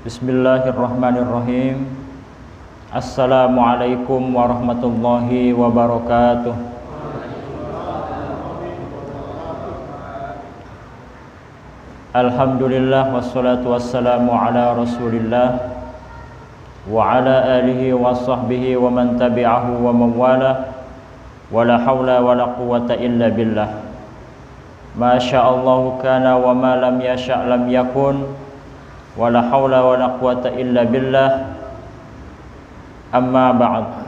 Bismillahirrahmanirrahim. Assalamualaikum warahmatullahi wabarakatuh. Alhamdulillah wassalatu wassalamu ala Rasulillah wa ala alihi wa sahbihi wa man tabi'ahu wa mawala. Wala hawla wala quwwata illa billah. Ma sya'allahu kana wa ma lam yasha' lam yakun. Wala haula wala quwata illa billah. Amma ba'd.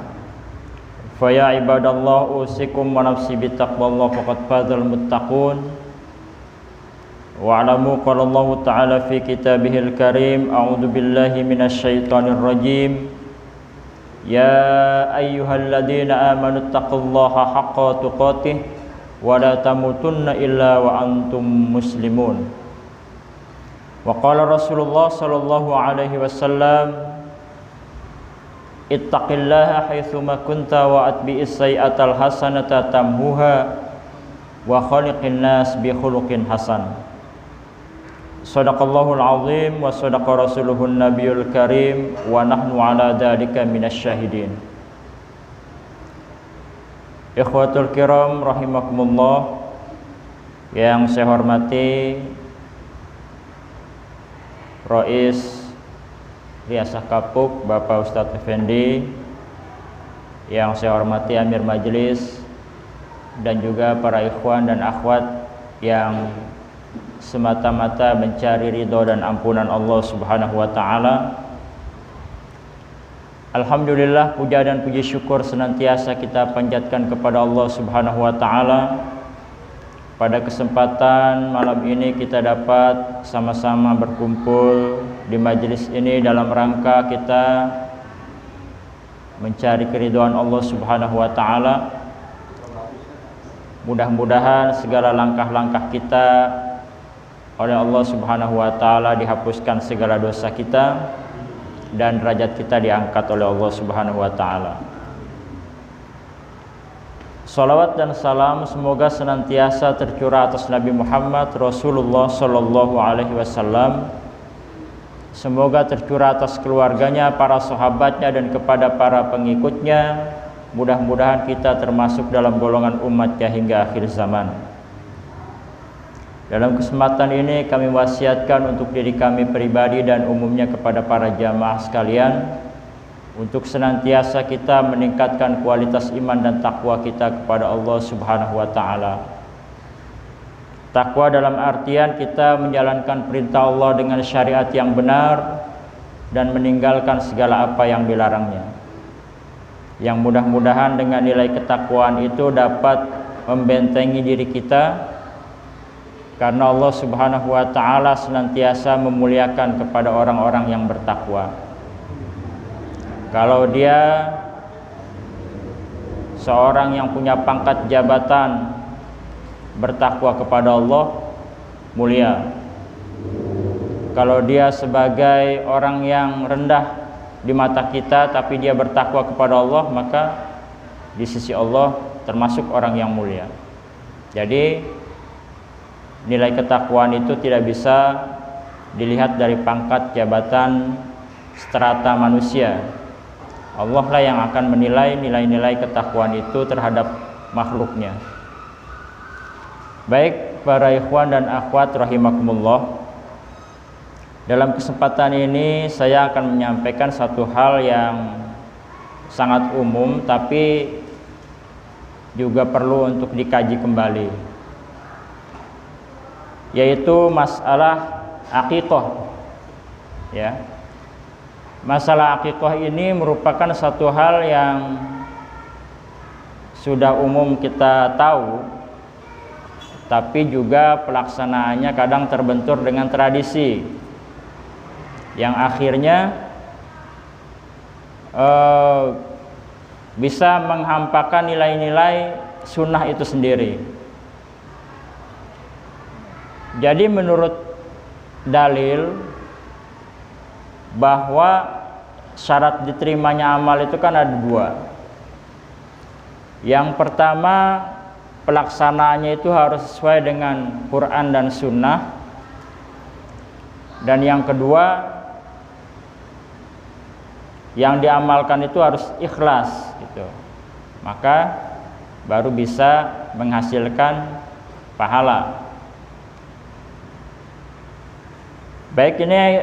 Fa ya ibadallah, usikum wa nafsi bittaqwallah faqad fazal muttaqun. Wa alamu qala Allah ta'ala fi kitabihil karim, a'udzu billahi minasy syaithanir rajim. Ya ayyuhalladzina amanu taqullaha haqqa tuqatih wa la tamutunna illa wa antum muslimun. Wa qala Rasulullah sallallahu alaihi wasallam, ittaqillaha haitsuma kunta wa atbi'is sayyi'atal hasanata tamhuha wa khaliqin nas bi khuluqin hasan. Shadaqallahul azim wa shadaqa rasuluhun nabiyul karim wa nahnu ala dzalika minasyahidin. Ikhwatul kiram rahimakumullah, yang saya hormati Rais Riasah Kapuk Bapak Ustadz Effendi, yang saya hormati Amir Majelis, dan juga para ikhwan dan akhwat yang semata-mata mencari ridho dan ampunan Allah Subhanahu wa ta'ala. Alhamdulillah, puja dan puji syukur senantiasa kita panjatkan kepada Allah Subhanahu wa ta'ala. Pada kesempatan malam ini kita dapat sama-sama berkumpul di majelis ini dalam rangka kita mencari keridhaan Allah Subhanahu wa ta'ala. Mudah-mudahan segala langkah-langkah kita oleh Allah Subhanahu wa ta'ala dihapuskan segala dosa kita dan derajat kita diangkat oleh Allah Subhanahu wa ta'ala. Salawat dan salam semoga senantiasa tercurah atas Nabi Muhammad Rasulullah sallallahu alaihi wasallam. Semoga tercurah atas keluarganya, para sahabatnya, dan kepada para pengikutnya. Mudah-mudahan kita termasuk dalam golongan umatnya hingga akhir zaman. Dalam kesempatan ini kami wasiatkan untuk diri kami pribadi dan umumnya kepada para jamaah sekalian, untuk senantiasa kita meningkatkan kualitas iman dan takwa kita kepada Allah Subhanahu wa ta'ala. Takwa dalam artian kita menjalankan perintah Allah dengan syariat yang benar dan meninggalkan segala apa yang dilarangnya. Yang mudah-mudahan dengan nilai ketakwaan itu dapat membentengi diri kita, karena Allah Subhanahu wa ta'ala senantiasa memuliakan kepada orang-orang yang bertakwa. Kalau dia seorang yang punya pangkat jabatan bertakwa kepada Allah, mulia. Kalau dia sebagai orang yang rendah di mata kita tapi dia bertakwa kepada Allah, maka di sisi Allah termasuk orang yang mulia. Jadi nilai ketakwaan itu tidak bisa dilihat dari pangkat jabatan strata manusia. Allah lah yang akan menilai nilai-nilai ketakwaan itu terhadap makhluknya. Baik para ikhwan dan akhwat rahimakumullah, dalam kesempatan ini saya akan menyampaikan satu hal yang sangat umum tapi juga perlu untuk dikaji kembali, yaitu masalah akikah. Ya. Masalah akikah ini merupakan satu hal yang sudah umum kita tahu, tapi juga pelaksanaannya kadang terbentur dengan tradisi yang akhirnya bisa menghampakan nilai-nilai sunnah itu sendiri. Jadi menurut dalil bahwa syarat diterimanya amal itu kan ada dua. Yang pertama, pelaksanaannya itu harus sesuai dengan Quran dan Sunnah. Dan yang kedua, yang diamalkan itu harus ikhlas gitu. Maka baru bisa menghasilkan pahala. Baik, ini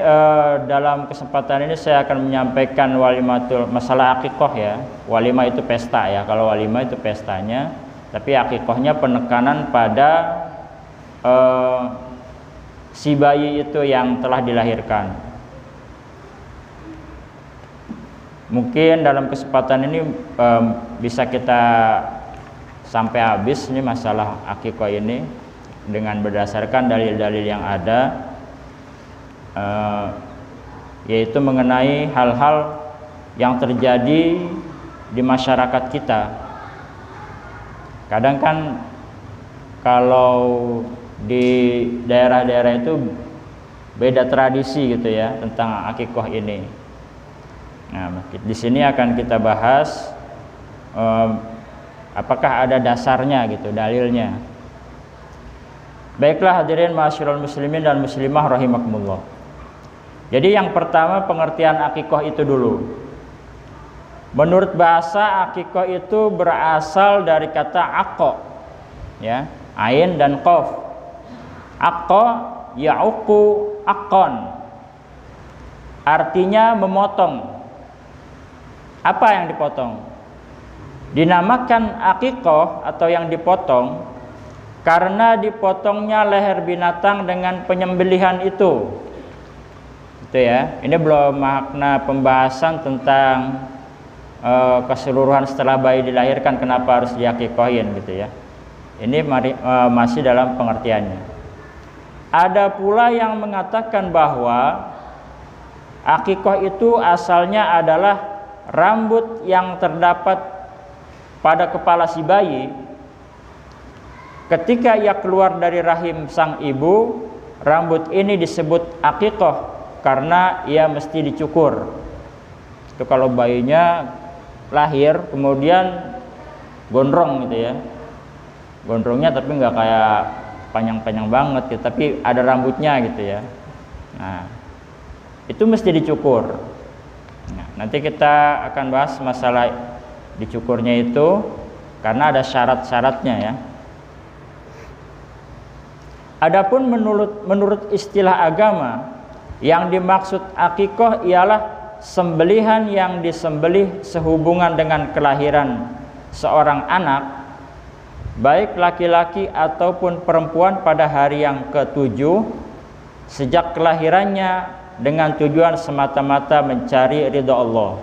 dalam kesempatan ini saya akan menyampaikan walimatul masalah akikoh ya. Walimah itu pesta ya. Kalau walimah itu pestanya, tapi akikohnya penekanan pada si bayi itu yang telah dilahirkan. Mungkin dalam kesempatan ini bisa kita sampai habis ini masalah akikoh ini dengan berdasarkan dalil-dalil yang ada. Yaitu mengenai hal-hal yang terjadi di masyarakat kita. Kadang kan kalau di daerah-daerah itu beda tradisi gitu ya tentang akikoh ini. Nah, di sini akan kita bahas apakah ada dasarnya gitu, dalilnya. Baiklah hadirin ma'asyiral muslimin dan muslimah rahimakumullah. Jadi yang pertama pengertian akikoh itu dulu. Menurut bahasa akikoh itu berasal dari kata akko, ya, ain dan qaf. Akko ya'uqu akon, artinya memotong. Apa yang dipotong? Dinamakan akikoh atau yang dipotong karena dipotongnya leher binatang dengan penyembelihan itu. Itu ya. Ini belum makna pembahasan tentang keseluruhan setelah bayi dilahirkan kenapa harus diakikohin gitu ya. Ini masih dalam pengertiannya. Ada pula yang mengatakan bahwa akikoh itu asalnya adalah rambut yang terdapat pada kepala si bayi ketika ia keluar dari rahim sang ibu. Rambut ini disebut akikoh karena ia mesti dicukur. Itu kalau bayinya lahir kemudian gondrong gitu ya, gondrongnya tapi nggak kayak panjang-panjang banget gitu, tapi ada rambutnya gitu ya. Nah itu mesti dicukur. Nah, nanti kita akan bahas masalah dicukurnya itu karena ada syarat-syaratnya ya. Adapun menurut istilah agama, yang dimaksud akikoh ialah sembelihan yang disembelih sehubungan dengan kelahiran seorang anak, baik laki-laki ataupun perempuan pada hari yang ke-7 sejak kelahirannya dengan tujuan semata-mata mencari ridha Allah.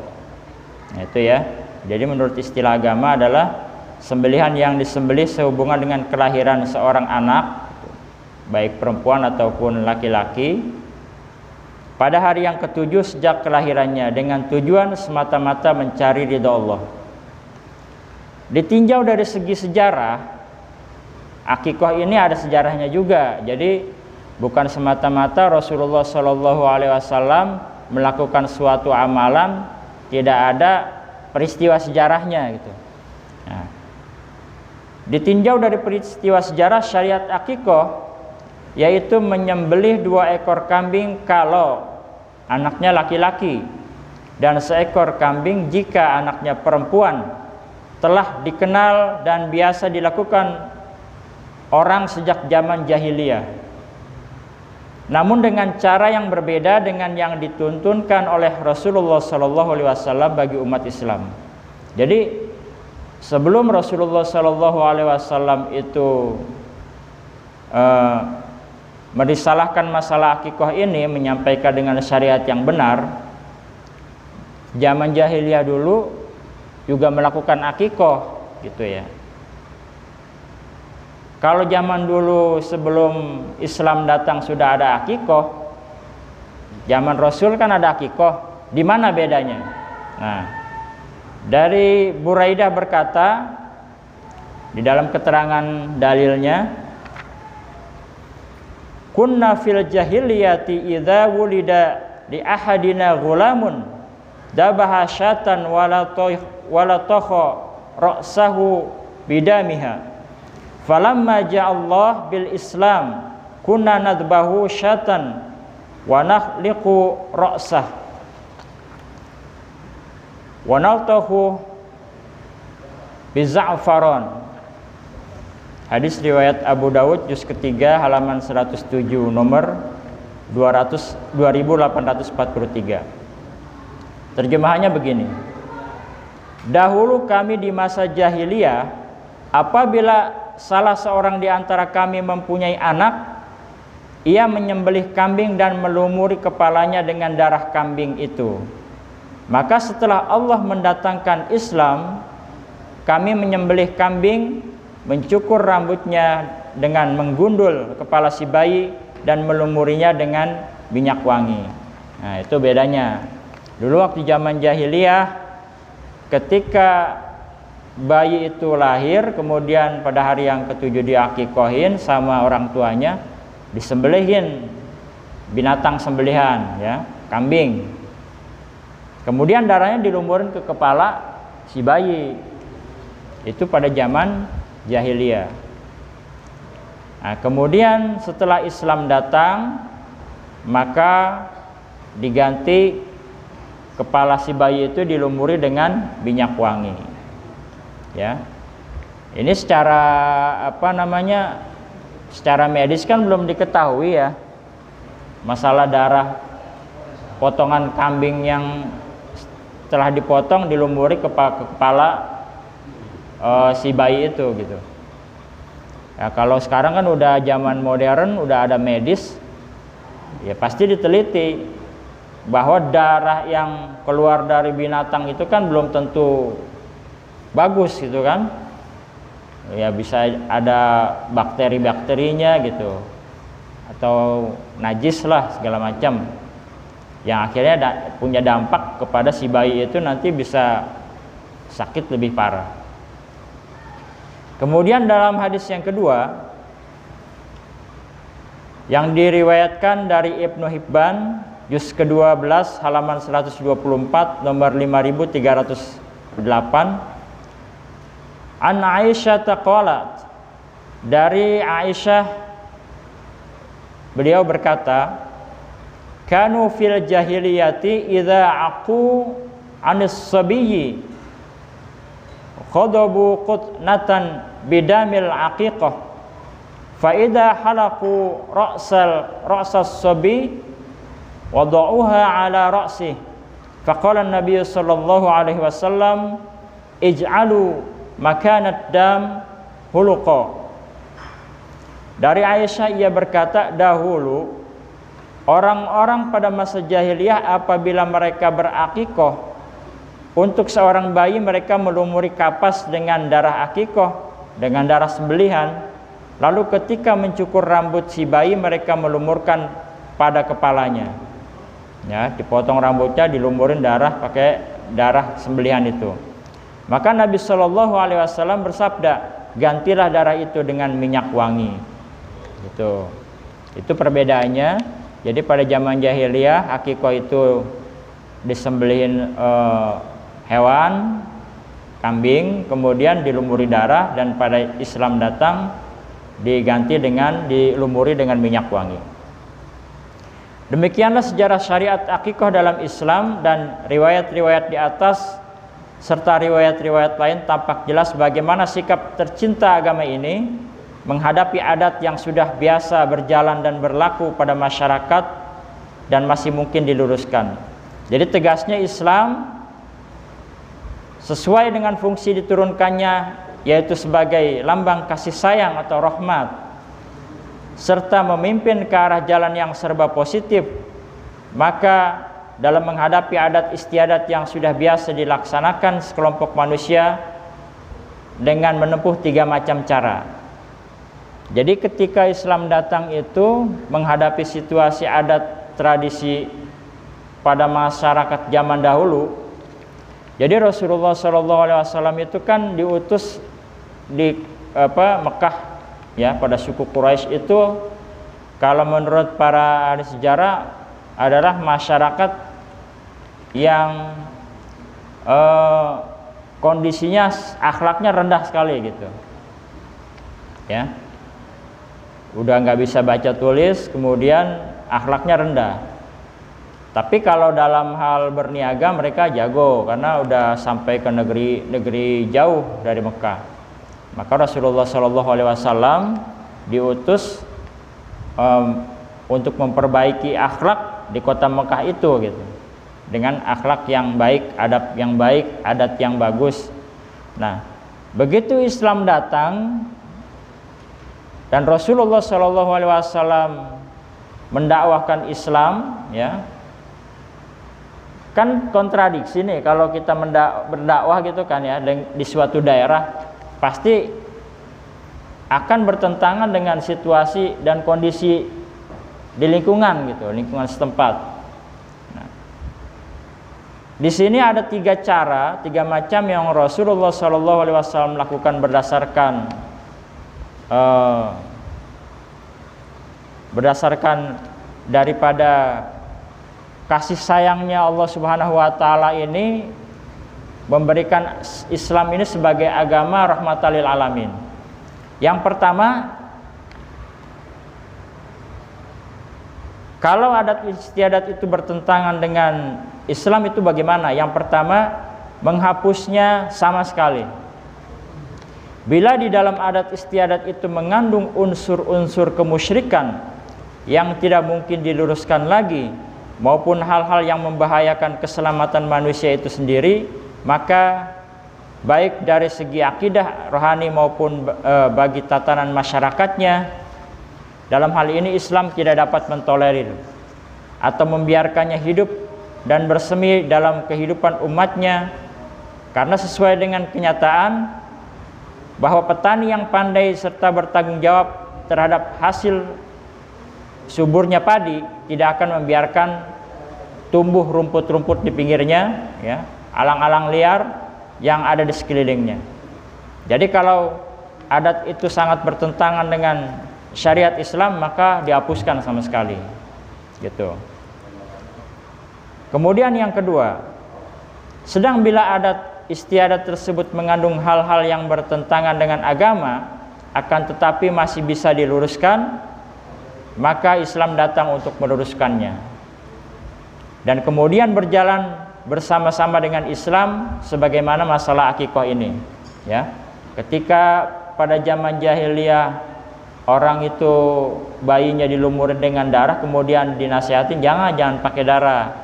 Nah, itu ya. Jadi menurut istilah agama adalah sembelihan yang disembelih sehubungan dengan kelahiran seorang anak, baik perempuan ataupun laki-laki, pada hari yang ke-7 sejak kelahirannya dengan tujuan semata-mata mencari ridha Allah. Ditinjau dari segi sejarah, akikoh ini ada sejarahnya juga. Jadi bukan semata-mata Rasulullah SAW melakukan suatu amalan tidak ada peristiwa sejarahnya gitu. Nah, ditinjau dari peristiwa sejarah syariat akikoh yaitu menyembelih 2 ekor kambing kalau anaknya laki-laki dan seekor kambing jika anaknya perempuan, telah dikenal dan biasa dilakukan orang sejak zaman jahiliyah. Namun dengan cara yang berbeda dengan yang dituntunkan oleh Rasulullah SAW bagi umat Islam. Jadi sebelum Rasulullah SAW itu merisalahkan masalah akikoh ini, menyampaikan dengan syariat yang benar, zaman jahiliyah dulu juga melakukan akikoh gitu ya. Kalau zaman dulu sebelum Islam datang sudah ada akikoh, zaman Rasul kan ada akikoh, di mana bedanya? Nah, dari Buraidah berkata di dalam keterangan dalilnya, kunna fil jahiliyati idza wulida li ahadina ghulamun dabaha syatan wala takha ra'sahu bidamiha falamma ja'allah bil islam kunna nadbahu syatan wa nakhliqu ra'sah. wa naltahu biza'faron. Hadis riwayat Abu Dawud juz ketiga halaman 107 nomor 2843. Terjemahannya begini: dahulu kami di masa jahiliyah, apabila salah seorang di antara kami mempunyai anak, ia menyembelih kambing dan melumuri kepalanya dengan darah kambing itu. Maka setelah Allah mendatangkan Islam, kami menyembelih kambing, mencukur rambutnya dengan menggundul kepala si bayi dan melumurinya dengan minyak wangi. Nah, itu bedanya. Dulu waktu zaman jahiliyah, ketika bayi itu lahir, kemudian pada hari yang ketujuh diakikohin sama orang tuanya, disembelihin binatang sembelihan, ya, kambing. Kemudian darahnya dilumurin ke kepala si bayi. Itu pada zaman jahiliyah. Nah, kemudian setelah Islam datang, maka diganti kepala si bayi itu dilumuri dengan minyak wangi. Ya. Ini secara secara medis kan belum diketahui ya. Masalah darah potongan kambing yang telah dipotong dilumuri ke kepala si bayi itu gitu. Ya, kalau sekarang kan udah zaman modern, udah ada medis, ya pasti diteliti bahwa darah yang keluar dari binatang itu kan belum tentu bagus gitu kan. Ya bisa ada bakteri-bakterinya gitu, atau najis lah segala macam, yang akhirnya punya dampak kepada si bayi itu, nanti bisa sakit lebih parah. Kemudian dalam hadis yang kedua yang diriwayatkan dari Ibnu Hibban juz ke-12 halaman 124 nomor 5308, an Aisyah taqalat, dari Aisyah beliau berkata, kanu fil jahiliyati idza aqu anis sabiyyi khadabu qutnatan bidamil aqiqah fa idza halaqu ra'sas sabi wada'uha ala ra'si faqala an-nabiy sallallahu alaihi wasallam ij'alu makanat dam huluqa. Dari Aisyah ia berkata, dahulu orang-orang pada masa jahiliyah apabila mereka berakikoh, untuk seorang bayi mereka melumuri kapas dengan darah akikoh, dengan darah sembelihan. Lalu ketika mencukur rambut si bayi mereka melumurkan pada kepalanya, ya, dipotong rambutnya, dilumurin darah pakai darah sembelihan itu. Maka Nabi Shallallahu Alaihi Wasallam bersabda, gantilah darah itu dengan minyak wangi. Itu perbedaannya. Jadi pada zaman jahiliyah akikoh itu disembelihin hewan, kambing, kemudian dilumuri darah, dan pada Islam datang diganti dengan dilumuri dengan minyak wangi. Demikianlah sejarah syariat akikoh dalam Islam, dan riwayat-riwayat di atas serta riwayat-riwayat lain tampak jelas bagaimana sikap tercinta agama ini menghadapi adat yang sudah biasa berjalan dan berlaku pada masyarakat dan masih mungkin diluruskan. Jadi tegasnya Islam sesuai dengan fungsi diturunkannya, yaitu sebagai lambang kasih sayang atau rahmat, serta memimpin ke arah jalan yang serba positif. Maka dalam menghadapi adat istiadat yang sudah biasa dilaksanakan sekelompok manusia dengan menempuh 3 macam cara. Jadi ketika Islam datang itu menghadapi situasi adat tradisi pada masyarakat zaman dahulu. Jadi Rasulullah SAW itu kan diutus di Mekah, ya, pada suku Quraisy itu, kalau menurut para ahli sejarah adalah masyarakat yang kondisinya akhlaknya rendah sekali gitu, ya, udah nggak bisa baca tulis, kemudian akhlaknya rendah. Tapi kalau dalam hal berniaga mereka jago karena udah sampai ke negeri jauh dari Mekah. Maka Rasulullah SAW diutus untuk memperbaiki akhlak di kota Mekah itu gitu. Dengan akhlak yang baik, adab yang baik, adat yang bagus. Nah, begitu Islam datang dan Rasulullah SAW mendakwahkan Islam, ya, kan kontradiksi nih kalau kita berdakwah gitu kan ya di suatu daerah pasti akan bertentangan dengan situasi dan kondisi di lingkungan gitu, lingkungan setempat. Nah, di sini ada 3 cara, 3 macam yang Rasulullah SAW lakukan berdasarkan daripada kasih sayangnya Allah Subhanahu wa taala ini memberikan Islam ini sebagai agama rahmatan lil alamin. Yang pertama, kalau adat istiadat itu bertentangan dengan Islam itu bagaimana? Yang pertama, menghapusnya sama sekali. Bila di dalam adat istiadat itu mengandung unsur-unsur kemusyrikan yang tidak mungkin diluruskan lagi, maupun hal-hal yang membahayakan keselamatan manusia itu sendiri, maka baik dari segi akidah rohani maupun bagi tatanan masyarakatnya, dalam hal ini Islam tidak dapat mentolerir atau membiarkannya hidup dan bersemi dalam kehidupan umatnya, karena sesuai dengan kenyataan bahwa petani yang pandai serta bertanggung jawab terhadap hasil suburnya padi tidak akan membiarkan tumbuh rumput-rumput di pinggirnya, ya, alang-alang liar yang ada di sekelilingnya. Jadi kalau adat itu sangat bertentangan dengan syariat Islam, maka dihapuskan sama sekali, gitu. Kemudian yang kedua, sedang bila adat istiadat tersebut mengandung hal-hal yang bertentangan dengan agama, akan tetapi masih bisa diluruskan, maka Islam datang untuk meluruskannya. Dan kemudian berjalan bersama-sama dengan Islam sebagaimana masalah akikah ini, ya. Ketika pada zaman jahiliyah orang itu bayinya dilumurin dengan darah, kemudian dinasihatin jangan pakai darah,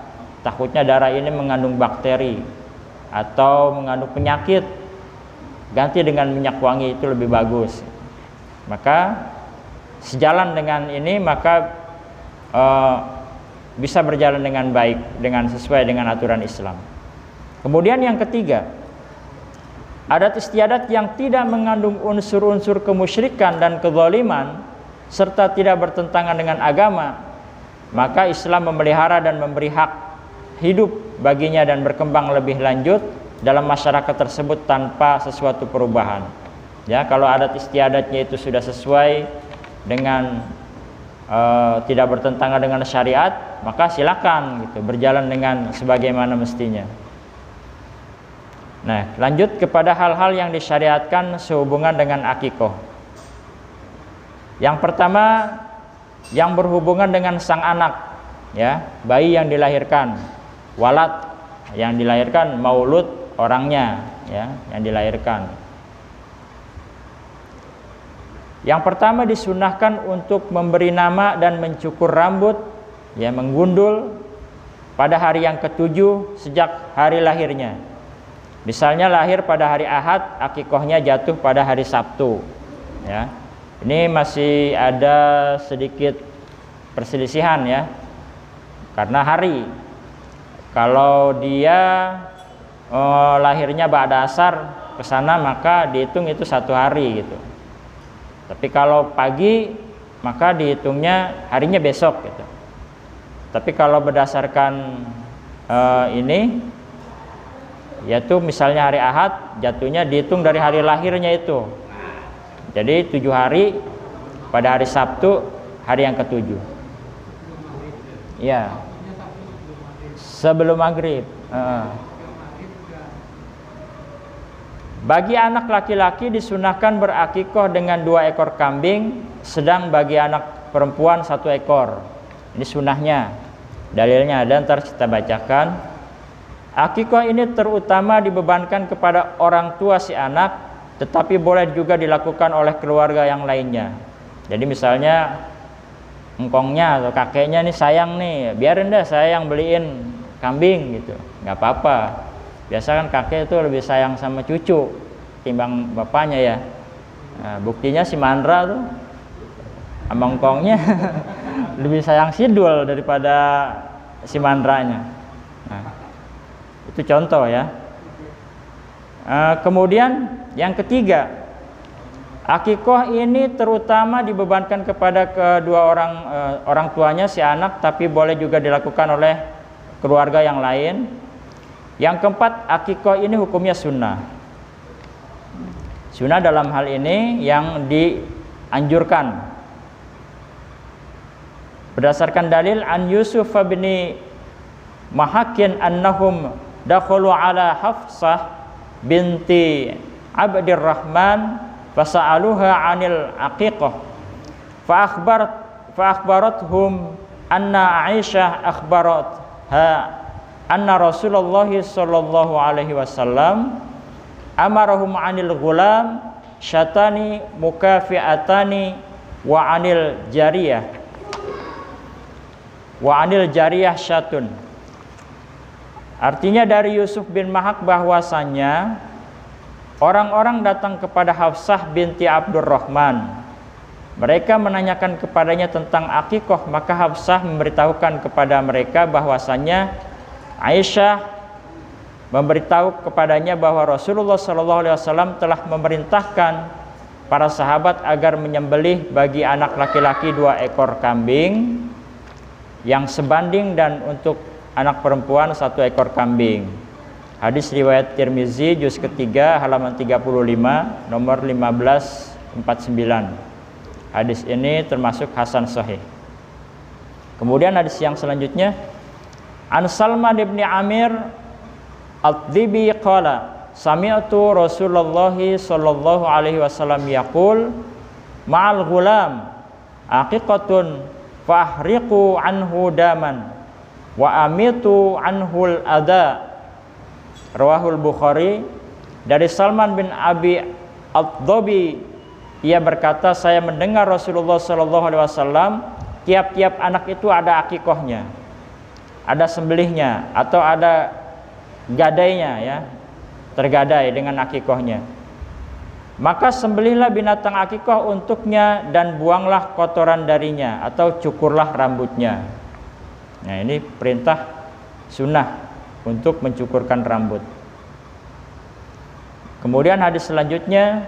takutnya darah ini mengandung bakteri atau mengandung penyakit, ganti dengan minyak wangi itu lebih bagus. Maka sejalan dengan ini maka bisa berjalan dengan baik, dengan sesuai dengan aturan Islam. Kemudian yang ketiga, adat istiadat yang tidak mengandung unsur-unsur kemusyrikan dan kezaliman serta tidak bertentangan dengan agama, maka Islam memelihara dan memberi hak hidup baginya dan berkembang lebih lanjut dalam masyarakat tersebut tanpa sesuatu perubahan. Ya, kalau adat istiadatnya itu sudah sesuai dengan tidak bertentangan dengan syariat, maka silakan gitu berjalan dengan sebagaimana mestinya. Nah, lanjut kepada hal-hal yang disyariatkan sehubungan dengan akikah. Yang pertama, yang berhubungan dengan sang anak, ya, bayi yang dilahirkan, walad yang dilahirkan, maulud orangnya, ya, yang dilahirkan. Yang pertama disunahkan untuk memberi nama dan mencukur rambut, ya, menggundul pada hari yang ke-7 sejak hari lahirnya. Misalnya lahir pada hari Ahad, akikahnya jatuh pada hari Sabtu, ya. Ini masih ada sedikit perselisihan, ya, karena hari. Kalau dia lahirnya ba'da asar ke sana, maka dihitung itu 1 hari gitu. Tapi kalau pagi maka dihitungnya harinya besok gitu. Tapi kalau berdasarkan ini, yaitu misalnya hari Ahad, jatuhnya dihitung dari hari lahirnya itu. Jadi 7 hari, pada hari Sabtu hari yang ke-7. Ya, sebelum maghrib. Bagi anak laki-laki disunahkan berakikah dengan 2 ekor kambing, sedang bagi anak perempuan 1 ekor. Ini sunahnya. Dalilnya ada, ntar kita bacakan. Akikah ini terutama dibebankan kepada orang tua si anak, tetapi boleh juga dilakukan oleh keluarga yang lainnya. Jadi misalnya engkongnya atau kakeknya nih sayang nih, biarin deh saya yang beliin kambing gitu, nggak apa-apa. Biasa kan kakek itu lebih sayang sama cucu timbang bapaknya ya. Nah, buktinya si Mandra tuh sama engkongnya lebih sayang Sidul daripada si Mandranya. Nah, itu contoh ya. Kemudian yang ketiga, akikah ini terutama dibebankan kepada kedua orang tuanya si anak, tapi boleh juga dilakukan oleh keluarga yang lain. Yang keempat, akikah ini hukumnya sunnah. Sunnah dalam hal ini yang dianjurkan berdasarkan dalil an Yusuf bin Mahakin annahum dakhalu ala Hafsah binti Abdurrahman fasa'aluha 'anil aqiqah fa akhbarathum anna Aisyah akhbaratha anna Rasulullah sallallahu alaihi wasallam amarahum 'anil ghulam syatani mukafi'atani wa 'anil jariyah syatun. Artinya dari Yusuf bin Mahak bahwasanya orang-orang datang kepada Hafsah binti Abdurrahman. Mereka menanyakan kepadanya tentang akikah, maka Hafsah memberitahukan kepada mereka bahwasanya Aisyah memberitahu kepadanya bahwa Rasulullah SAW telah memerintahkan para sahabat agar menyembelih bagi anak laki-laki 2 ekor kambing yang sebanding dan untuk anak perempuan 1 ekor kambing. Hadis riwayat Tirmizi juz ketiga halaman 35 nomor 1549. Hadis ini termasuk hasan sahih. Kemudian hadis yang selanjutnya, An Salman bin Amir Ad-Dibi qala sami'tu Rasulullah sallallahu alaihi wasallam yaqul ma'al ghulam aqiqatun fahriqu anhu daman wa amitu anhul adha. Rawahul Bukhari. Dari Salman bin Abi Ad-Dhabi, ia berkata, saya mendengar Rasulullah sallallahu alaihi wasallam, tiap-tiap anak itu ada akikahnya, ada sembelihnya atau ada gadainya ya, tergadai dengan akikahnya. Maka sembelihlah binatang akikah untuknya dan buanglah kotoran darinya atau cukurlah rambutnya. Nah, ini perintah sunnah untuk mencukurkan rambut. Kemudian hadis selanjutnya,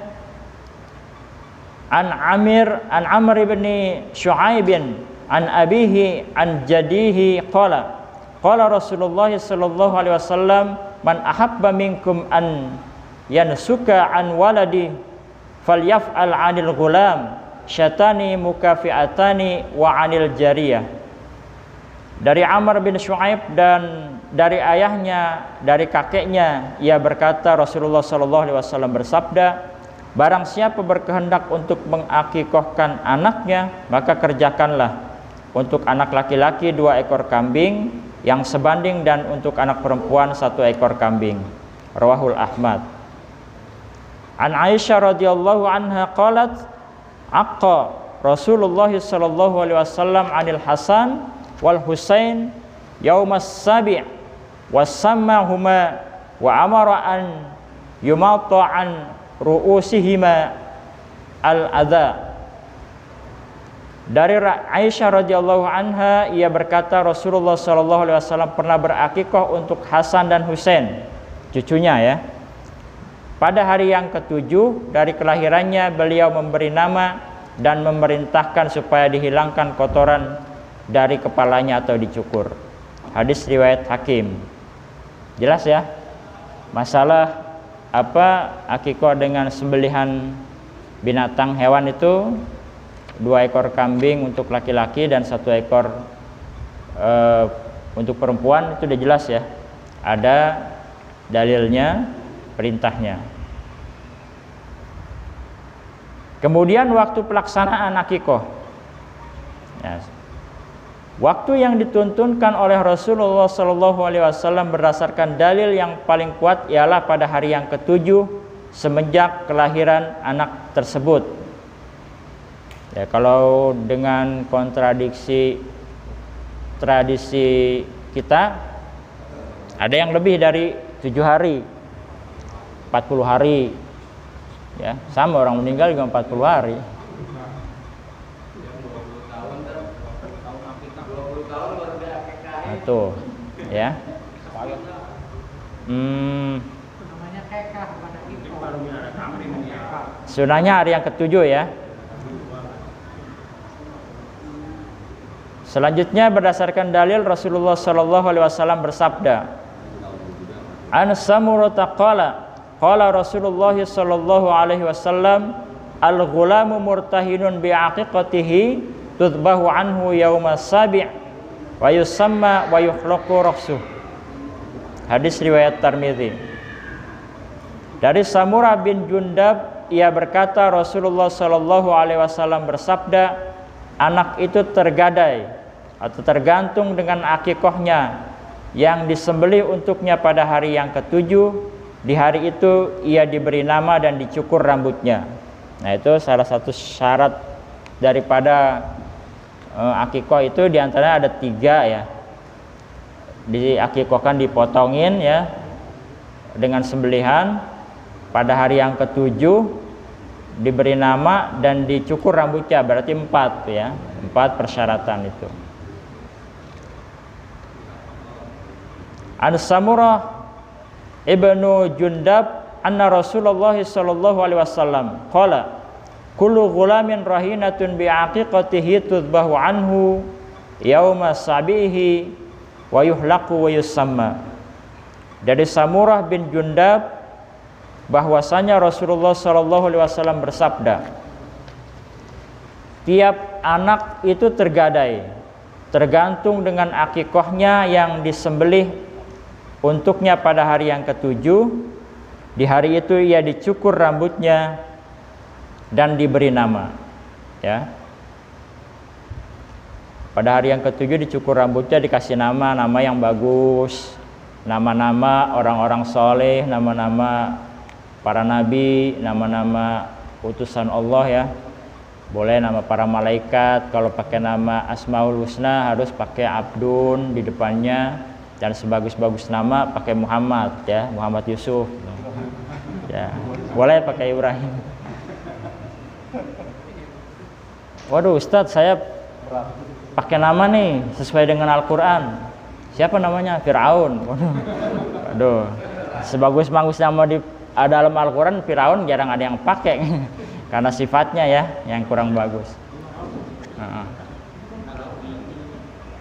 An Amr bin Shu'aib an abihi an jadihi qala Rasulullah sallallahu alaihi wasallam man ahabba minkum an yansuka an waladi falyaf'al 'anil ghulam syatani mukafi'atani wa 'anil jariyah. Dari Amr bin Shu'aib dan dari ayahnya, dari kakeknya, ia berkata, Rasulullah sallallahu alaihi wasallam bersabda, barang siapa berkehendak untuk mengakikahkan anaknya, maka kerjakanlah untuk anak laki-laki 2 ekor kambing yang sebanding dan untuk anak perempuan 1 ekor kambing. Rawahul Ahmad. An Aisyah radhiyallahu anha qalat aqqa Rasulullah sallallahu alaihi wasallam 'anil Hasan wal Husain yaumas sabi' wasammahuma wa amara an yumata an ru'usihima al-adha. Dari Aisyah radhiyallahu anha, ia berkata Rasulullah sallallahu alaihi wasallam pernah berakikah untuk Hasan dan Husain, cucunya ya. Pada hari yang ke-7 dari kelahirannya, beliau memberi nama dan memerintahkan supaya dihilangkan kotoran dari kepalanya atau dicukur. Hadis riwayat Hakim. Jelas ya? Masalah akikah dengan sembelihan binatang hewan itu 2 ekor kambing untuk laki-laki dan 1 ekor untuk perempuan, itu udah jelas ya. Ada dalilnya, perintahnya. Kemudian waktu pelaksanaan akikah. Ya. Waktu yang dituntunkan oleh Rasulullah SAW berdasarkan dalil yang paling kuat ialah pada hari yang ketujuh semenjak kelahiran anak tersebut. Ya, kalau dengan kontradiksi tradisi kita, ada yang lebih dari 7 hari, 40 hari. Ya, sama orang meninggal juga 40 hari. Tuh, ya. Sunahnya hari yang ketujuh ya. Selanjutnya berdasarkan dalil Rasulullah SAW bersabda, An Samurata qala Rasulullah SAW, al-ghulamu murtahinun bi'aqiqatihi tudbahu anhu yawma sabi' wa yusamma wa yukhlaqu raqsuh. Hadis riwayat Tirmidzi. Dari Samurah bin Jundab, ia berkata Rasulullah SAW bersabda, anak itu tergadai atau tergantung dengan akikahnya yang disembelih untuknya pada hari yang ketujuh. Di hari itu ia diberi nama dan dicukur rambutnya. Nah, itu salah satu syarat daripada akikoh itu, diantaranya ada 3 ya. Diakikohkan, dipotongin ya dengan sembelihan. Pada hari yang ketujuh diberi nama dan dicukur rambutnya, berarti 4 ya, 4 persyaratan itu. An Samurah ibnu Jundab anna Rasulullah SAW qala kullu ghulamin rahinatun bi'aqiqatihi tudbahu anhu yauma sabihi wa yuhlaqu wa yusamma. Dari Samurah bin Jundab bahwasanya Rasulullah SAW bersabda, tiap anak itu tergadai tergantung dengan akikahnya yang disembelih untuknya pada hari yang ketujuh. Di hari itu ia dicukur rambutnya dan diberi nama ya. Pada hari yang ketujuh dicukur rambutnya, dikasih nama yang bagus, nama-nama orang-orang soleh, nama-nama para nabi, nama-nama utusan Allah ya. Boleh nama para malaikat. Kalau pakai nama Asmaul Husna harus pakai Abdun di depannya, dan sebagus-bagus nama pakai Muhammad ya, Muhammad Yusuf ya. Boleh pakai Ibrahim. Waduh Ustadz, saya pakai nama nih sesuai dengan Al-Quran. Siapa namanya? Fir'aun. Waduh, sebagus-bagus nama di dalam Al-Quran, Fir'aun jarang ada yang pakai karena sifatnya ya yang kurang bagus.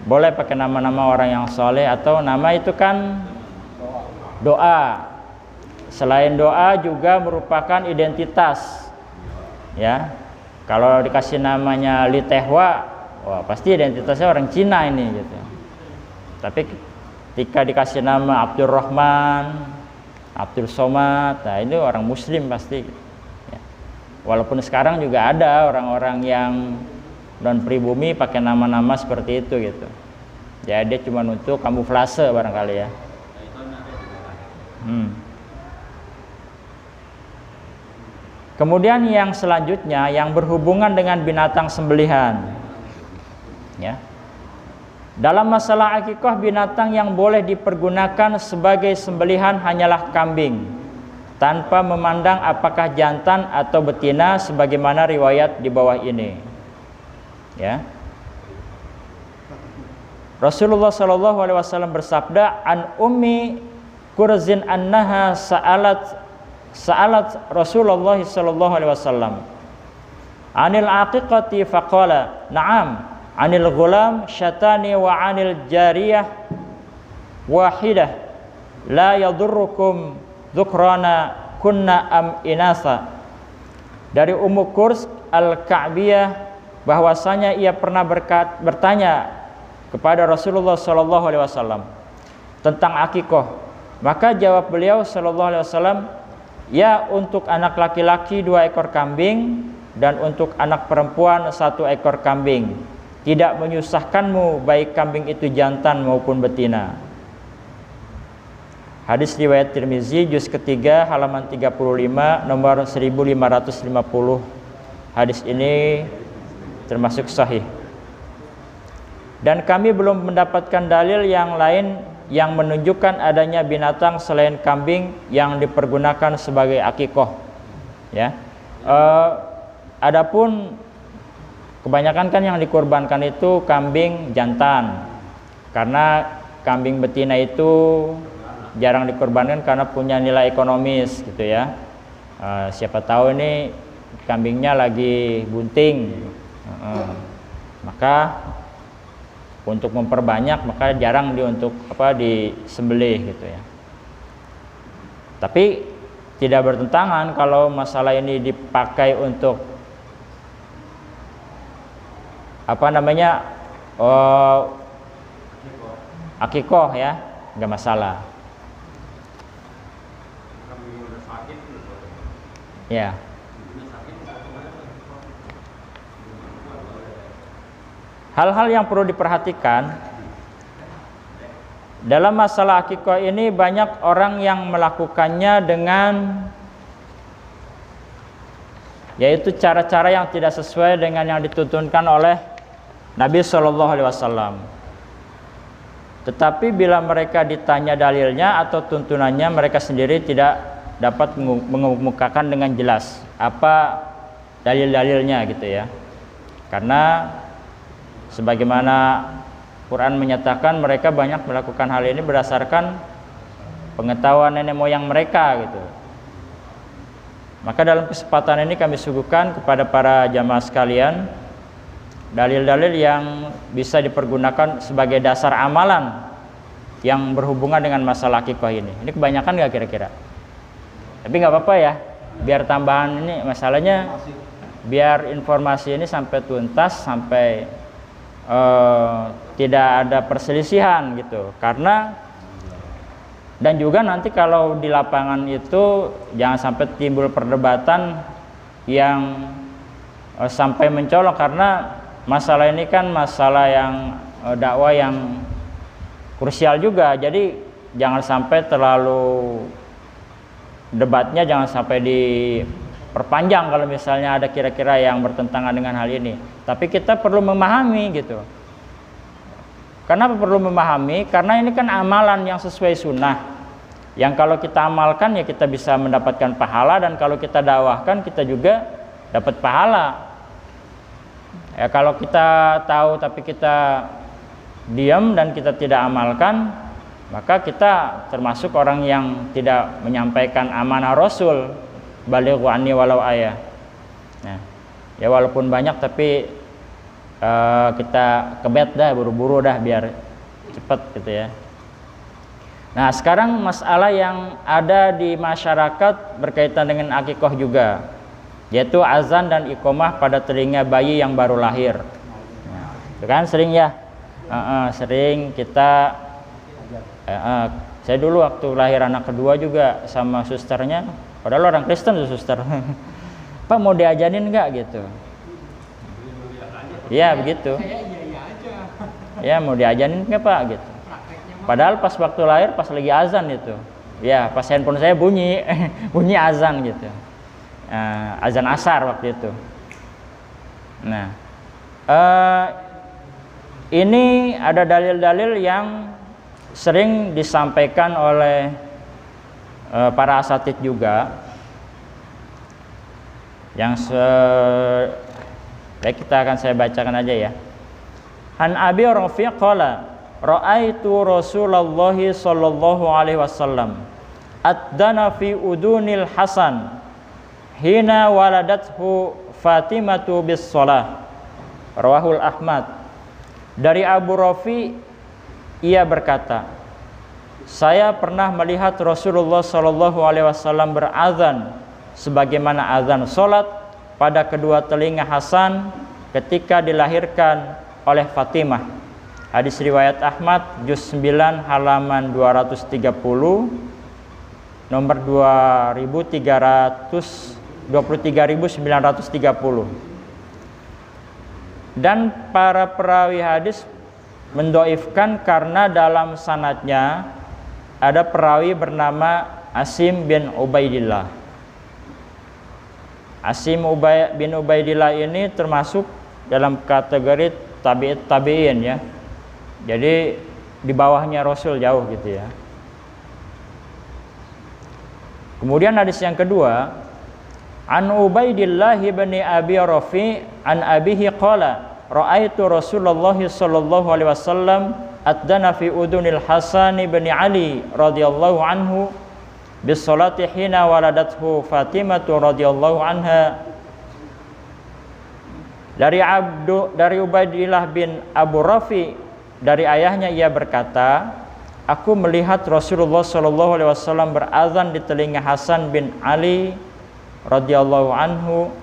Boleh pakai nama-nama orang yang soleh, atau nama itu kan doa. Selain doa juga merupakan identitas ya. Kalau dikasih namanya Li Tehwa, wah pasti identitasnya orang Cina ini gitu. Tapi ketika dikasih nama Abdurrahman, Abdul Somad, nah ini orang Muslim pasti ya. Walaupun sekarang juga ada orang-orang yang non pribumi pakai nama-nama seperti itu gitu. Ya dia cuma untuk kamuflase barangkali ya. Kemudian yang selanjutnya yang berhubungan dengan binatang sembelihan ya. Dalam masalah akikah, binatang yang boleh dipergunakan sebagai sembelihan hanyalah kambing, tanpa memandang apakah jantan atau betina, sebagaimana riwayat di bawah ini ya. Rasulullah SAW bersabda, an Ummi Kurzin annaha sa'alat Rasulullah SAW anil aqiqati faqala na'am anil ghulam syatani wa anil jariyah wahidah la yadurrukum dhukrana kunna am inasa. Dari Ummu Kurz al-Ka'biyah bahwasanya ia pernah bertanya kepada Rasulullah SAW tentang akikah, maka jawab beliau SAW, ya untuk anak laki-laki 2 ekor kambing dan untuk anak perempuan 1 ekor kambing. tidak menyusahkanmu baik kambing itu jantan maupun betina. Hadis riwayat Tirmizi juz ketiga halaman 35 nomor 1550. Hadis ini termasuk sahih. Dan kami belum mendapatkan dalil yang lain yang menunjukkan adanya binatang selain kambing yang dipergunakan sebagai akikoh. Ya. Adapun kebanyakan kan yang dikorbankan itu kambing jantan, karena kambing betina itu jarang dikorbankan karena punya nilai ekonomis gitu ya. Siapa tahu ini kambingnya lagi bunting, maka untuk memperbanyak maka jarang disembelih gitu ya. Tapi tidak bertentangan kalau masalah ini dipakai untuk akikoh ya, nggak masalah. Ya. Hal-hal yang perlu diperhatikan dalam masalah akikoh ini, banyak orang yang melakukannya dengan yaitu cara-cara yang tidak sesuai dengan yang dituntunkan oleh Nabi Shallallahu Alaihi Wasallam. Tetapi bila mereka ditanya dalilnya atau tuntunannya, mereka sendiri tidak dapat mengemukakan dengan jelas apa dalil-dalilnya gitu ya. Karena sebagaimana Quran menyatakan, mereka banyak melakukan hal ini berdasarkan pengetahuan nenek moyang mereka gitu. Maka dalam kesempatan ini kami suguhkan kepada para jamaah sekalian dalil-dalil yang bisa dipergunakan sebagai dasar amalan yang berhubungan dengan masalah akikoh ini. Ini kebanyakan nggak kira-kira? Tapi nggak apa-apa ya, biar tambahan ini masalahnya, biar informasi ini sampai tuntas, sampai tidak ada perselisihan gitu. Karena dan juga nanti kalau di lapangan itu jangan sampai timbul perdebatan yang sampai mencolok, karena masalah ini kan masalah yang dakwah yang krusial juga. Jadi jangan sampai terlalu debatnya jangan sampai diperpanjang kalau misalnya ada kira-kira yang bertentangan dengan hal ini. Tapi kita perlu memahami gitu. Kenapa perlu memahami? Karena ini kan amalan yang sesuai sunnah, yang kalau kita amalkan ya kita bisa mendapatkan pahala, dan kalau kita dakwahkan kita juga dapat pahala. Ya, kalau kita tahu tapi kita diam dan kita tidak amalkan, maka kita termasuk orang yang tidak menyampaikan amanah Rasul, balighu anni walau ayah. Nah, ya walaupun banyak tapi kita kebet dah, buru-buru dah biar cepet gitu ya. Nah, sekarang masalah yang ada di masyarakat berkaitan dengan akikoh juga, yaitu azan dan iqomah pada telinga bayi yang baru lahir. Nah, itu kan sering ya, sering kita saya dulu waktu lahir anak kedua juga sama susternya, padahal orang Kristen tuh suster. Pak mau diajanin nggak gitu? Ya begitu. Ya mau diajanin nggak Pak gitu? Padahal pas waktu lahir pas lagi azan itu, ya pas handphone saya bunyi, bunyi azan gitu, azan asar waktu itu. Nah, ini ada dalil-dalil yang sering disampaikan oleh para asatidz juga, yang baik kita akan saya bacakan aja ya. An Abi Rafi' qala ra'aitu Rasulullah sallallahu alaihi wasallam addana fi udunil Hasan hina waladathu Fatimatu bis shalah, rawahul Ahmad. Dari Abu Rafi, ia berkata, saya pernah melihat Rasulullah sallallahu alaihi wasallam berazan sebagaimana azan salat pada kedua telinga Hasan ketika dilahirkan oleh Fatimah. Hadis riwayat Ahmad juz 9 halaman 230 nomor 23.930. Dan para perawi hadis mendoifkan karena dalam sanadnya ada perawi bernama Asim bin Ubaidillah. Asim bin Ubaidillah ini termasuk dalam kategori tabi'in ya. Jadi di bawahnya Rasul jauh gitu ya. Kemudian hadis yang kedua, an Ubaidillah bin Abi Rafi an abihi qala ra'aitu Rasulullah sallallahu alaihi wasallam adana fi udunil Hasan bin Ali radhiyallahu anhu bis salati hina waladathu Fatimah radhiyallahu anha. Dari Ubaidillah bin Abu Rafi dari ayahnya ia berkata, aku melihat Rasulullah sallallahu alaihi wasallam berazan di telinga Hasan bin Ali radhiyallahu anhu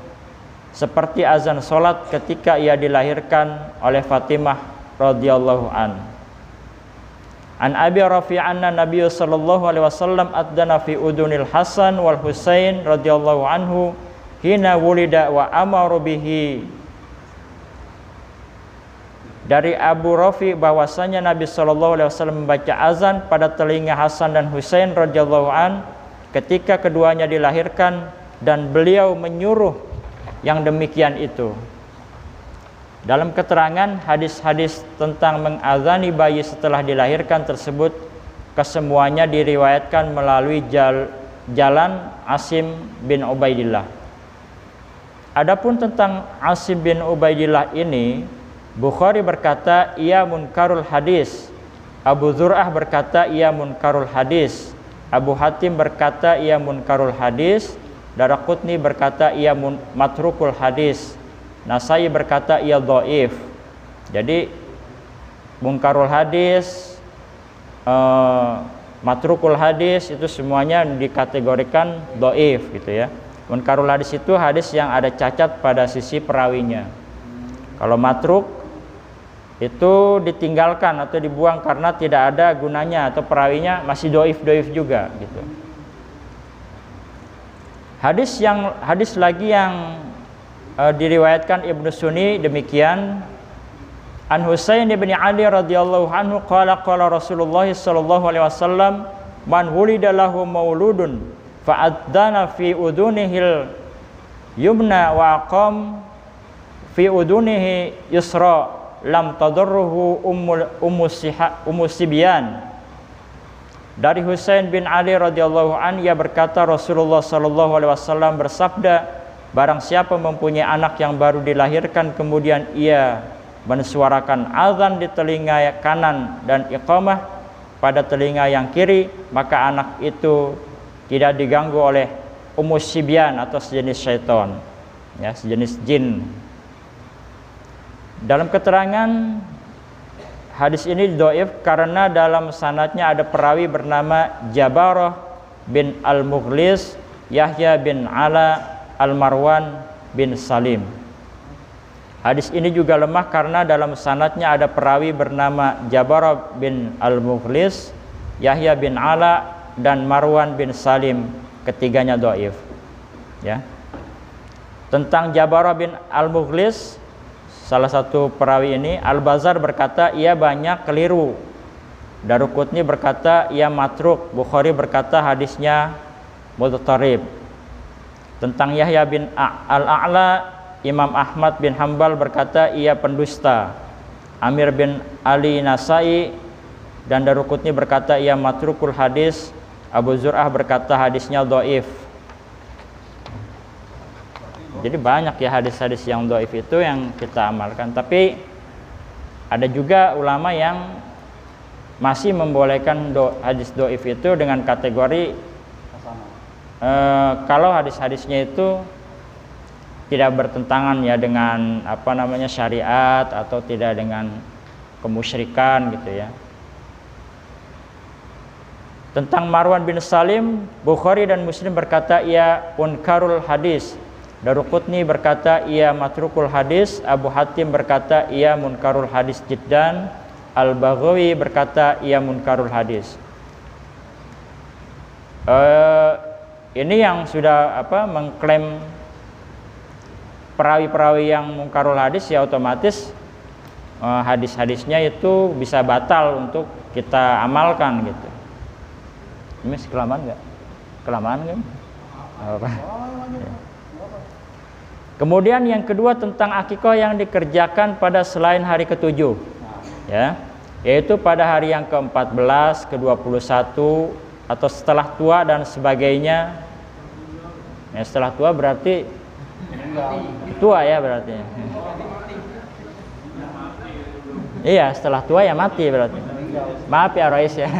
seperti azan salat ketika ia dilahirkan oleh Fatimah radhiyallahu an. An Abi Rafi anna Nabiy sallallahu alaihi wasallam adana fi udunil Hasan wal Husain radhiyallahu anhu hina wulida wa amaru bihi. Dari Abu Rafi bahwasanya Nabi sallallahu alaihi wasallam membaca azan pada telinga Hasan dan Husain radhiyallahu an ketika keduanya dilahirkan dan beliau menyuruh yang demikian itu. Dalam keterangan hadis-hadis tentang mengazani bayi setelah dilahirkan tersebut kesemuanya diriwayatkan melalui jalan Asim bin Ubaidillah. Adapun tentang Asim bin Ubaidillah ini, Bukhari berkata ia munkarul hadis, Abu Zur'ah berkata ia munkarul hadis, Abu Hatim berkata ia munkarul hadis, Daraqutni berkata ia matrukul hadis, Nasai berkata ia dhaif. Jadi munkarul hadis, matrukul hadis itu semuanya dikategorikan dhaif gitu ya. Munkarul hadis itu hadis yang ada cacat pada sisi perawinya. Kalau matruk itu ditinggalkan atau dibuang karena tidak ada gunanya atau perawinya masih dhaif juga gitu. Hadis lagi yang diriwayatkan Ibnu Sunni demikian, an Husain bin Ali radhiyallahu anhu qala Rasulullah sallallahu alaihi wasallam man wulida lahu mauludun fa adzana fi udunihil yumna wa aqam fi udunihi yusra lam tadurruhu ummu sibyan. Dari Husain bin Ali radhiyallahu an ia berkata Rasulullah sallallahu alaihi wasallam bersabda, barang siapa mempunyai anak yang baru dilahirkan kemudian ia mensuarakan azan di telinga kanan dan iqamah pada telinga yang kiri, maka anak itu tidak diganggu oleh ummu sibyan atau sejenis syaitan ya, sejenis jin. Dalam keterangan hadis ini dhaif karena dalam sanadnya ada perawi bernama Jabarah bin Al-Mughlis, Yahya bin Ala, Al-Marwan bin Salim. Hadis ini juga lemah karena dalam sanadnya ada perawi bernama Jabarah bin Al-Mughlis, Yahya bin Ala dan Marwan bin Salim, ketiganya dhaif. Ya. Tentang Jabarah bin Al-Mughlis, salah satu perawi ini, Al-Bazar berkata ia banyak keliru. Daraqutni berkata ia matruk. Bukhari berkata hadisnya mudtarib. Tentang Yahya bin Al-A'la, Imam Ahmad bin Hanbal berkata ia pendusta. Amir bin Ali Nasai dan Daraqutni berkata ia matrukul hadis. Abu Zur'ah berkata hadisnya dhaif. Jadi banyak ya hadis-hadis yang dhaif itu yang kita amalkan. Tapi ada juga ulama yang masih membolehkan hadis dhaif itu dengan kategori kalau hadis-hadisnya itu tidak bertentangan ya dengan syariat atau tidak dengan kemusyrikan gitu ya. Tentang Marwan bin Salim, Bukhari dan Muslim berkata ia munkarul hadis. Daraqutni berkata ia matrukul hadis. Abu Hatim berkata ia munkarul hadis jiddan. Al-Baghawi berkata ia munkarul hadis. Ini yang sudah mengklaim perawi-perawi yang mungkarul hadis ya otomatis hadis-hadisnya itu bisa batal untuk kita amalkan gitu. Ini kelamaan nggak? Kelamaan kan? Apa? Ya. Kemudian yang kedua tentang akikah yang dikerjakan pada selain hari ke-7, ya, yaitu pada hari yang ke-14, ke-21 atau setelah tua dan sebagainya. Ya, setelah tua berarti tua ya berarti. Iya, setelah tua ya mati berarti. Maaf ya Rois ya.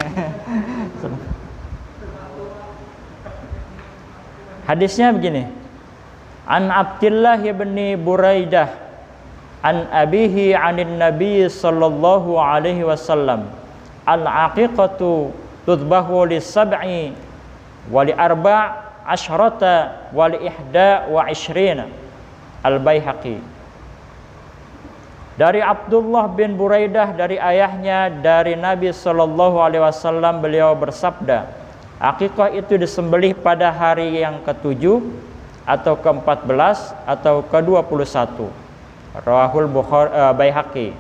Hadisnya begini. An Abdullah bin Buraidah an abihi anin nabi sallallahu alaihi wasallam al-aqiqatu tudbahu lis-sab'i wa li arba' asyrata wa li ihda wa ishrina al-Baihaqi. Dari Abdullah bin Buraidah dari ayahnya dari Nabi sallallahu alaihi wasallam beliau bersabda, akikah itu disembelih pada hari yang ke-7 atau ke-14 atau ke-21. Rawahul Baihaqi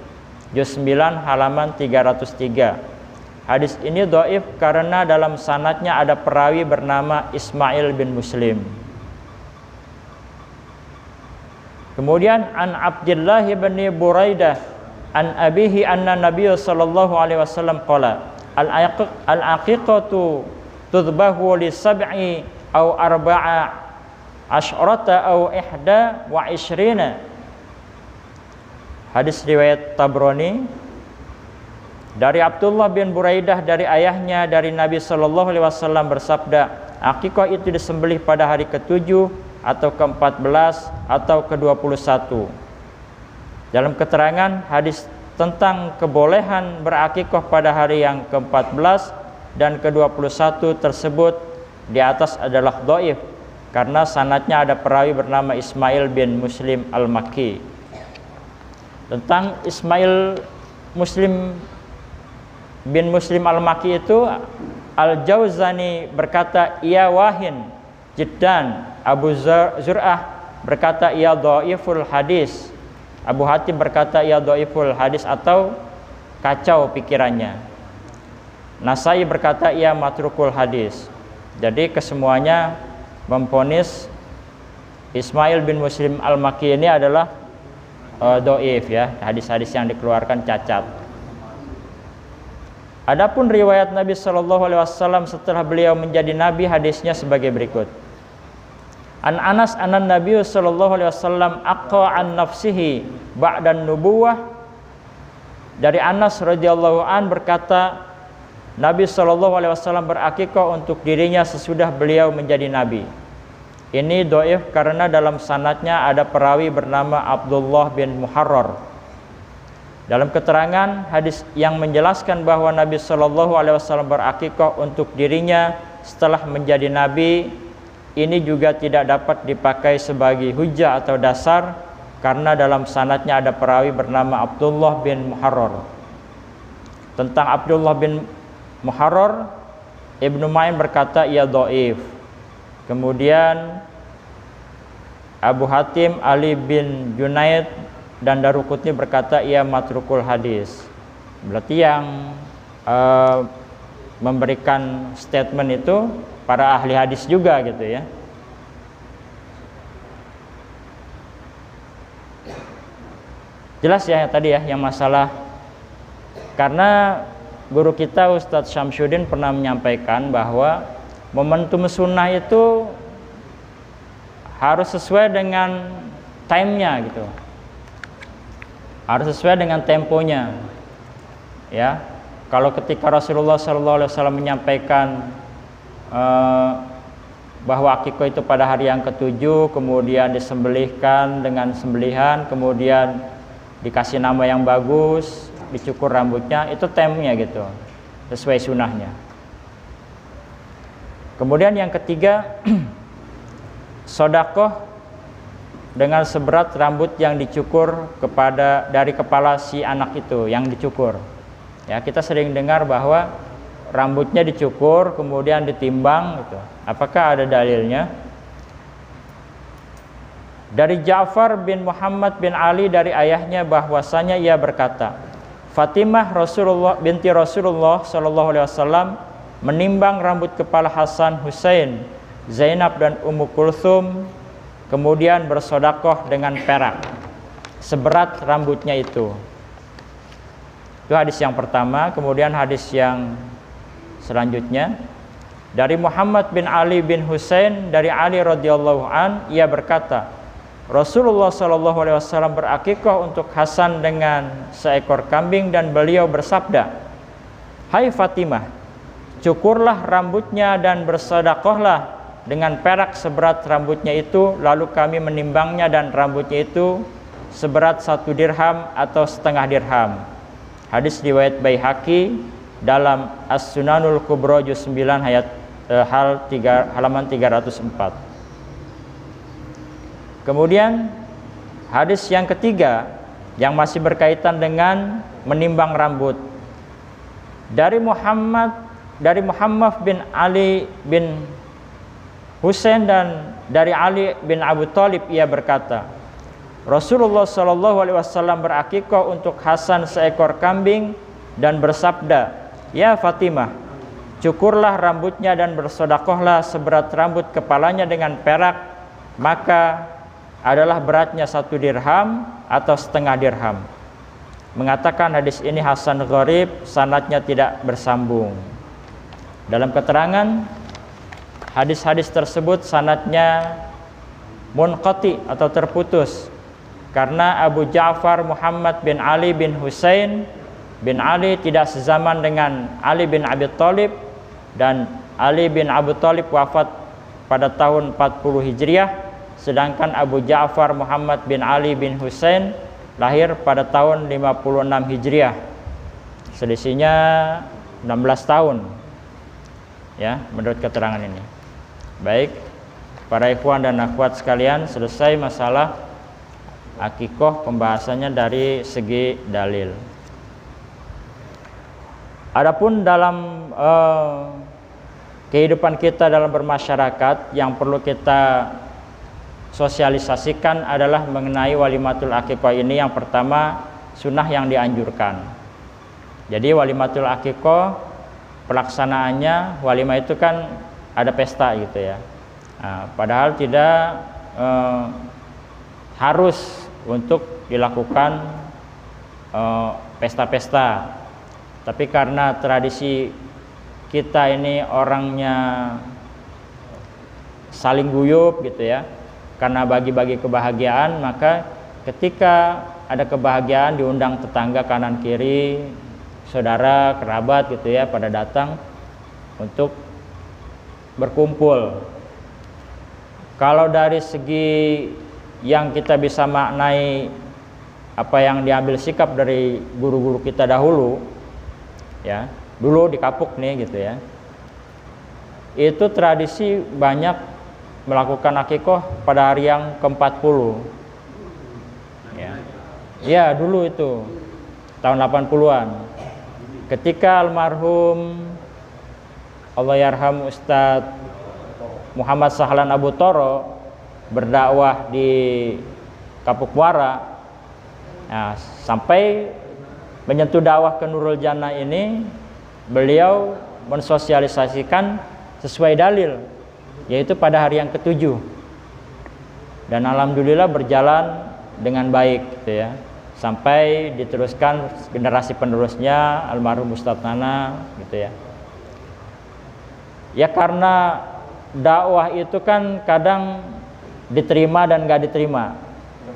juz 9 halaman 303. Hadis ini dhaif karena dalam sanadnya ada perawi bernama Ismail bin Muslim. Kemudian an Abdullah bin Buraidah an abihi anna Nabiy sallallahu alaihi wasallam qala al-aqiqatu tudbahu li sab'i aw arba'a asyrata aw ihda wa ishrina. Hadis riwayat Tabrani dari Abdullah bin Buraidah dari ayahnya dari Nabi sallallahu alaihi wasallam bersabda, akikah itu disembelih pada hari ke-7 atau ke-14 atau ke-21. Dalam keterangan hadis tentang kebolehan berakikah pada hari yang ke-14 dan ke-21 tersebut di atas adalah dhaif karena sanadnya ada perawi bernama Ismail bin Muslim al-Makki. Tentang Ismail bin Muslim al-Makki itu Al-Jauzani berkata ia wahin jiddan, Abu Zur'ah berkata ia dhaiful hadis, Abu Hatim berkata ia dhaiful hadis atau kacau pikirannya, Nasai berkata ia matrukul hadis. Jadi kesemuanya memvonis Ismail bin Muslim al-Makki ini adalah dhaif ya, hadis-hadis yang dikeluarkan cacat. Adapun riwayat Nabi sallallahu alaihi wasallam setelah beliau menjadi nabi, hadisnya sebagai berikut. An Anas anan Nabi sallallahu alaihi wasallam aqqa an nafsihi ba'dan nubuwah. Dari Anas radhiyallahu an berkata, Nabi sallallahu alaihi wasallam berakikah untuk dirinya sesudah beliau menjadi nabi. Ini dhaif karena dalam sanadnya ada perawi bernama Abdullah bin Muharrar. Dalam keterangan hadis yang menjelaskan bahwa Nabi sallallahu alaihi wasallam berakikah untuk dirinya setelah menjadi nabi, ini juga tidak dapat dipakai sebagai hujjah atau dasar karena dalam sanadnya ada perawi bernama Abdullah bin Muharrar. Tentang Abdullah bin Muharrar, Ibnu Ma'in berkata ia dhaif. Kemudian Abu Hatim, Ali bin Junaid dan Daruqutni berkata ia matrukul hadis. Berarti yang memberikan statement itu para ahli hadis juga gitu ya. Jelas ya tadi ya yang masalah, karena guru kita Ustadz Syamsuddin pernah menyampaikan bahwa momentum sunnah itu harus sesuai dengan time-nya gitu, harus sesuai dengan temponya ya. Kalau ketika Rasulullah SAW menyampaikan bahwa akikah itu pada hari yang ke-7, kemudian disembelihkan dengan sembelihan, kemudian dikasih nama yang bagus, dicukur rambutnya, itu time-nya gitu, sesuai sunnahnya. Kemudian yang ketiga, sodakoh dengan seberat rambut yang dicukur dari kepala si anak itu yang dicukur. Ya, kita sering dengar bahwa rambutnya dicukur kemudian ditimbang gitu. Apakah ada dalilnya? Dari Ja'far bin Muhammad bin Ali dari ayahnya bahwasanya ia berkata, Fatimah binti Rasulullah sallallahu alaihi wasallam menimbang rambut kepala Hasan, Husain, Zainab dan Ummu Kulthum, kemudian bersodakoh dengan perak seberat rambutnya itu. Itu hadis yang pertama. Kemudian hadis yang selanjutnya dari Muhammad bin Ali bin Husain dari Ali radhiyallahu an, ia berkata, Rasulullah sallallahu alaihi wasallam berakikah untuk Hasan dengan seekor kambing dan beliau bersabda, Hai Fatimah, cukurlah rambutnya dan bersedekahlah dengan perak seberat rambutnya itu. Lalu kami menimbangnya dan rambutnya itu seberat 1 dirham atau setengah dirham. Hadis riwayat Baihaqi dalam As-Sunanul Kubra juz 9 halaman 304. Kemudian hadis yang ketiga yang masih berkaitan dengan menimbang rambut dari Muhammad bin Ali bin Husain dan dari Ali bin Abu Thalib, ia berkata, Rasulullah sallallahu alaihi wasallam berakikah untuk Hasan seekor kambing dan bersabda, Ya Fatimah, cukurlah rambutnya dan bersedekahlah seberat rambut kepalanya dengan perak, maka adalah beratnya 1 dirham atau setengah dirham. Mengatakan hadis ini hasan gharib, sanadnya tidak bersambung. Dalam keterangan, hadis-hadis tersebut sanadnya munqati atau terputus karena Abu Ja'far Muhammad bin Ali bin Husain bin Ali tidak sezaman dengan Ali bin Abi Thalib, dan Ali bin Abi Thalib wafat pada tahun 40 Hijriah, sedangkan Abu Ja'far Muhammad bin Ali bin Husain lahir pada tahun 56 Hijriah. Selisihnya 16 tahun. Ya, menurut keterangan ini. Baik, para ikhwan dan akhwat sekalian, selesai masalah akikoh, pembahasannya dari segi dalil. Adapun dalam kehidupan kita dalam bermasyarakat yang perlu kita sosialisasikan adalah mengenai walimatul akikoh ini. Yang pertama, sunnah yang dianjurkan. Jadi walimatul akikoh, pelaksanaannya, walimah itu kan ada pesta gitu ya. Nah, padahal tidak harus untuk dilakukan pesta-pesta, tapi karena tradisi kita ini orangnya saling guyup gitu ya, karena bagi-bagi kebahagiaan, maka ketika ada kebahagiaan diundang tetangga kanan kiri, saudara, kerabat gitu ya, pada datang untuk berkumpul. Kalau dari segi yang kita bisa maknai apa yang diambil sikap dari guru-guru kita dahulu, ya, dulu di Kapuk nih gitu ya, itu tradisi banyak melakukan akikoh pada hari yang ke-40 ya. Ya, dulu itu tahun 80-an ketika almarhum Allah yarham Ustadz Muhammad Sahlan Abu Toro berdakwah di Kapuk Muara. Nah, sampai menyentuh dakwah ke Nurul Jannah ini, beliau mensosialisasikan sesuai dalil, yaitu pada hari yang ke-7, dan alhamdulillah berjalan dengan baik gitu ya, sampai diteruskan generasi penerusnya almarhum Ustadz Nana gitu ya. Ya, karena dakwah itu kan kadang diterima dan nggak diterima,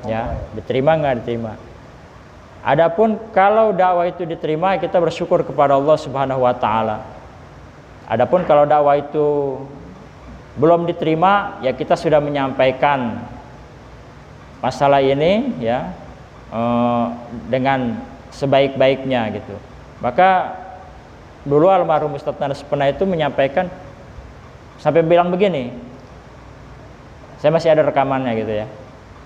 ya, diterima nggak diterima. Adapun kalau dakwah itu diterima, kita bersyukur kepada Allah Subhanahu wa taala. Adapun kalau dakwah itu belum diterima, ya kita sudah menyampaikan masalah ini ya dengan sebaik-baiknya gitu. Maka dulu almarhum Ustadz Nanas pernah itu menyampaikan sampai bilang begini, saya masih ada rekamannya gitu ya,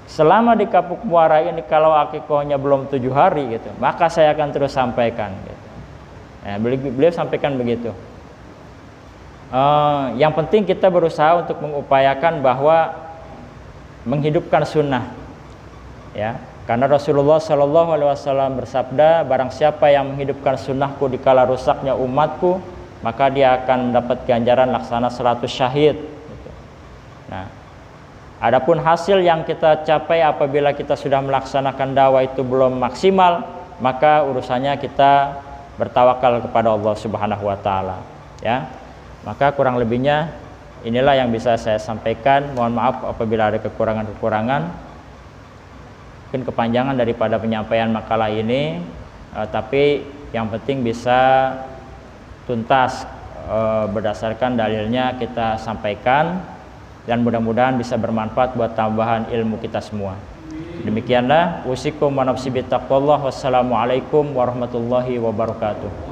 selama di Kapuk Muara ini kalau akikohnya belum 7 hari gitu, maka saya akan terus sampaikan gitu. Nah, beliau sampaikan begitu. Yang penting kita berusaha untuk mengupayakan bahwa menghidupkan sunnah, ya. Karena Rasulullah Shallallahu Alaihi Wasallam bersabda, barang siapa yang menghidupkan sunnahku di kala rusaknya umatku, maka dia akan mendapat ganjaran laksana 100 syahid. Nah, adapun hasil yang kita capai apabila kita sudah melaksanakan dakwah itu belum maksimal, maka urusannya kita bertawakal kepada Allah Subhanahu wa taala, ya. Maka kurang lebihnya inilah yang bisa saya sampaikan. Mohon maaf apabila ada kekurangan-kekurangan. Mungkin kepanjangan daripada penyampaian makalah ini, tapi yang penting bisa tuntas berdasarkan dalilnya kita sampaikan, dan mudah-mudahan bisa bermanfaat buat tambahan ilmu kita semua. Demikianlah, usikum wa nafsi bittaqwallah. Wassalamualaikum warahmatullahi wabarakatuh.